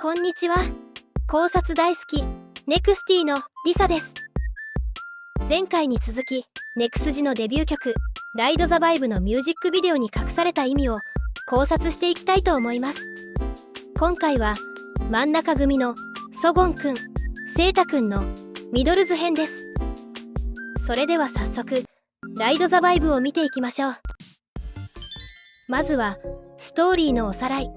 こんにちは。考察大好きネクスティのリサです。前回に続きネクスジのデビュー曲「ライド・ザ・バイブ」のミュージックビデオに隠された意味を考察していきたいと思います。今回は真ん中組のソゴンくん、セイタくんのミドルズ編です。それでは早速ライド・ザ・バイブを見ていきましょう。まずはストーリーのおさらい。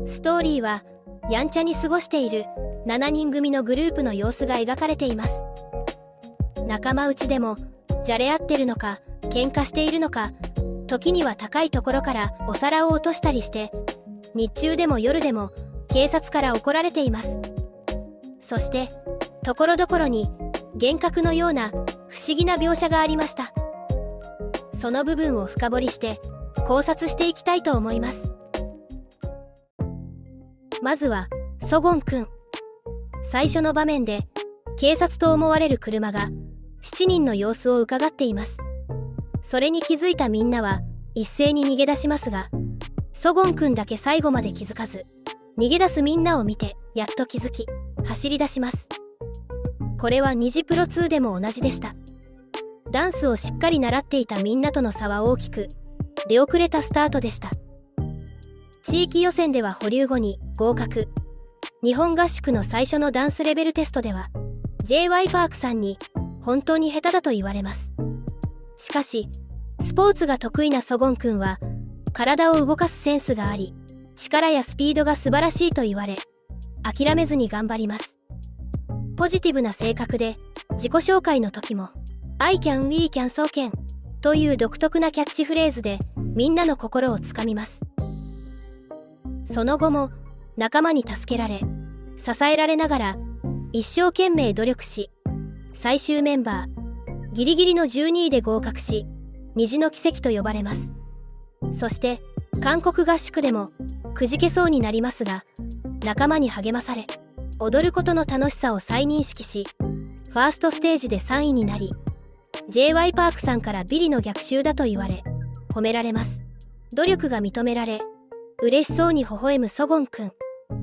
ストーリーはやんちゃに過ごしている7人組のグループの様子が描かれています。仲間内でもじゃれ合ってるのか喧嘩しているのか、時には高いところからお皿を落としたりして、日中でも夜でも警察から怒られています。そしてところどころに幻覚のような不思議な描写がありました。その部分を深掘りして考察していきたいと思います。まずはソゴンくん。最初の場面で警察と思われる車が7人の様子を伺っています。それに気づいたみんなは一斉に逃げ出しますが、ソゴンくんだけ最後まで気づかず、逃げ出すみんなを見てやっと気づき走り出します。これはニジプロ2でも同じでした。ダンスをしっかり習っていたみんなとの差は大きく、出遅れたスタートでした。地域予選では保留後に合格。日本合宿の最初のダンスレベルテストでは J.Y. パークさんに本当に下手だと言われます。しかしスポーツが得意なソゴンくんは体を動かすセンスがあり、力やスピードが素晴らしいと言われ、諦めずに頑張ります。ポジティブな性格で自己紹介の時も I can, we can, so can という独特なキャッチフレーズでみんなの心をつかみます。その後も仲間に助けられ支えられながら一生懸命努力し、最終メンバーギリギリの12位で合格し、虹の奇跡と呼ばれます。そして韓国合宿でもくじけそうになりますが、仲間に励まされ踊ることの楽しさを再認識し、ファーストステージで3位になり、 J.Y. パークさんからビリの逆襲だと言われ褒められます。努力が認められ嬉しそうに微笑むソゴンくん。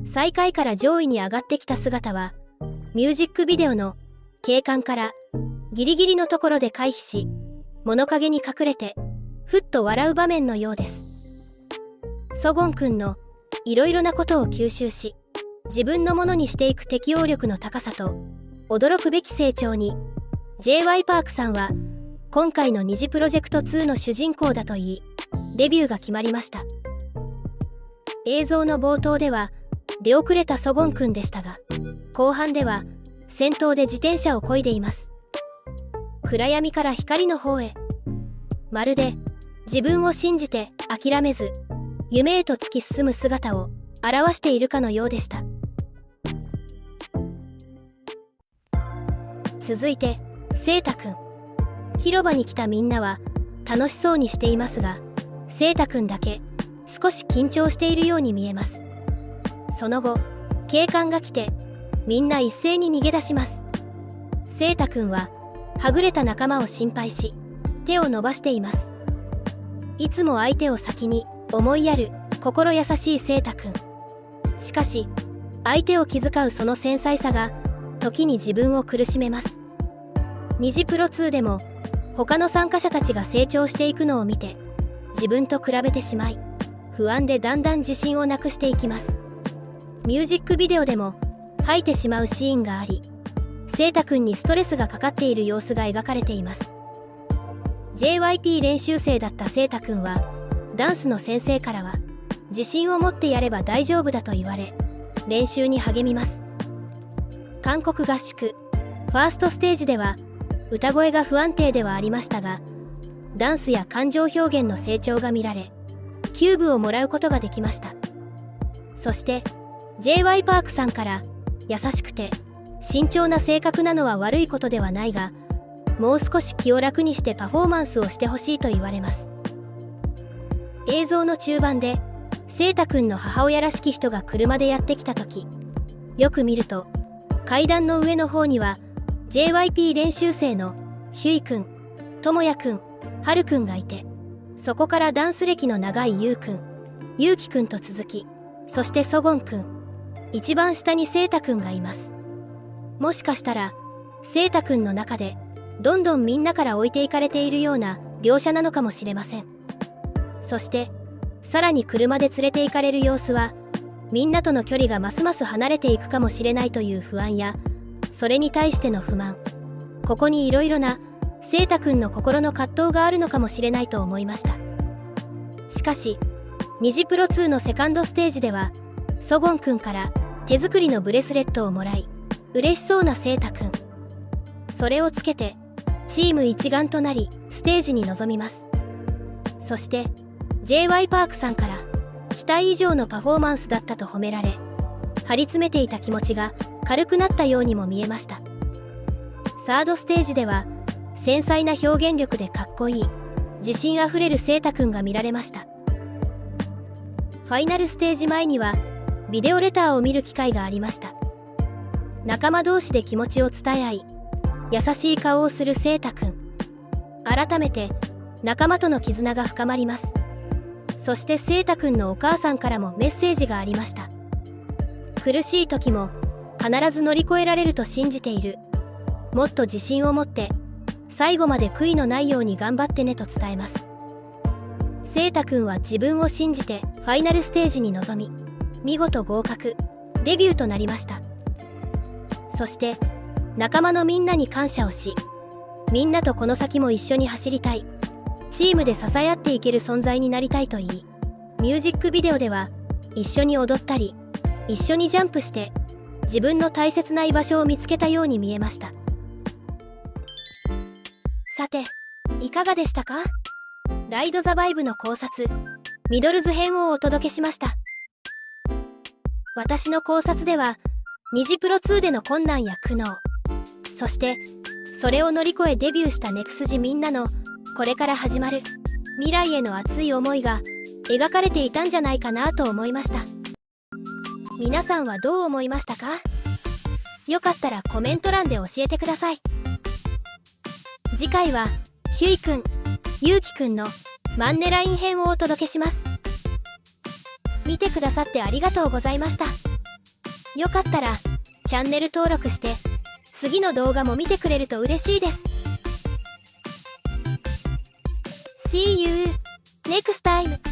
最下位から上位に上がってきた姿はミュージックビデオの警官からギリギリのところで回避し、物陰に隠れてふっと笑う場面のようです。ソゴンくんのいろいろなことを吸収し自分のものにしていく適応力の高さと驚くべき成長に J.Y. パークさんは今回のニジプロジェクト2の主人公だと言い、デビューが決まりました。映像の冒頭では出遅れたソゴンくんでしたが、後半では先頭で自転車を漕いでいます。暗闇から光の方へ、まるで自分を信じて諦めず夢へと突き進む姿を表しているかのようでした。続いてセイタくん。広場に来たみんなは楽しそうにしていますが、セイタくんだけ少し緊張しているように見えます。その後警官が来てみんな一斉に逃げ出します。セイタくんははぐれた仲間を心配し手を伸ばしています。いつも相手を先に思いやる心優しいセイタくん。しかし相手を気遣うその繊細さが時に自分を苦しめます。ニジプロ2でも他の参加者たちが成長していくのを見て自分と比べてしまい、不安でだんだん自信をなくしていきます。ミュージックビデオでも吐いてしまうシーンがあり、セイタくんにストレスがかかっている様子が描かれています。 JYP 練習生だったセイタくんはダンスの先生からは自信を持ってやれば大丈夫だと言われ練習に励みます。韓国合宿ファーストステージでは歌声が不安定ではありましたが、ダンスや感情表現の成長が見られキューブをもらうことができました。そして J.Y. パークさんから優しくて慎重な性格なのは悪いことではないが、もう少し気を楽にしてパフォーマンスをしてほしいと言われます。映像の中盤でセイタくんの母親らしき人が車でやってきた時、よく見ると階段の上の方には JYP 練習生のヒュイくん、トモヤくん、ハルくんがいて、そこからダンス歴の長いユウくん、ユウキくんと続き、そしてソゴンくん、一番下にセイタくんがいます。もしかしたらセイタくんの中でどんどんみんなから置いていかれているような描写なのかもしれません。そしてさらに車で連れて行かれる様子は、みんなとの距離がますます離れていくかもしれないという不安や、それに対しての不満、ここにいろいろなセイタくんの心の葛藤があるのかもしれないと思いました。しかしニジプロ2のセカンドステージでは、ソゴンくんから手作りのブレスレットをもらい嬉しそうなセイタくん。それをつけてチーム一丸となりステージに臨みます。そして J.Y. パークさんから期待以上のパフォーマンスだったと褒められ、張り詰めていた気持ちが軽くなったようにも見えました。サードステージでは繊細な表現力でかっこいい自信あふれるセイタくんが見られました。ファイナルステージ前にはビデオレターを見る機会がありました。仲間同士で気持ちを伝え合い、優しい顔をするセイタくん。改めて仲間との絆が深まります。そしてセイタくんのお母さんからもメッセージがありました。苦しい時も必ず乗り越えられると信じている。もっと自信を持って最後まで悔いのないように頑張ってねと伝えます。セイタくんは自分を信じてファイナルステージに臨み、見事合格、デビューとなりました。そして仲間のみんなに感謝をし、みんなとこの先も一緒に走りたい、チームで支え合っていける存在になりたいと言い、ミュージックビデオでは一緒に踊ったり一緒にジャンプして自分の大切な居場所を見つけたように見えました。さていかがでしたか？ライド・ザ・バイブの考察ミドルズ編をお届けしました。私の考察ではニジプロ2での困難や苦悩、そしてそれを乗り越えデビューしたネクスジみんなのこれから始まる未来への熱い思いが描かれていたんじゃないかなと思いました。皆さんはどう思いましたか？よかったらコメント欄で教えてください。次回はヒュイくん、ユウキくんのマンネライン編をお届けします。見てくださってありがとうございました。よかったらチャンネル登録して次の動画も見てくれると嬉しいです。See you next time!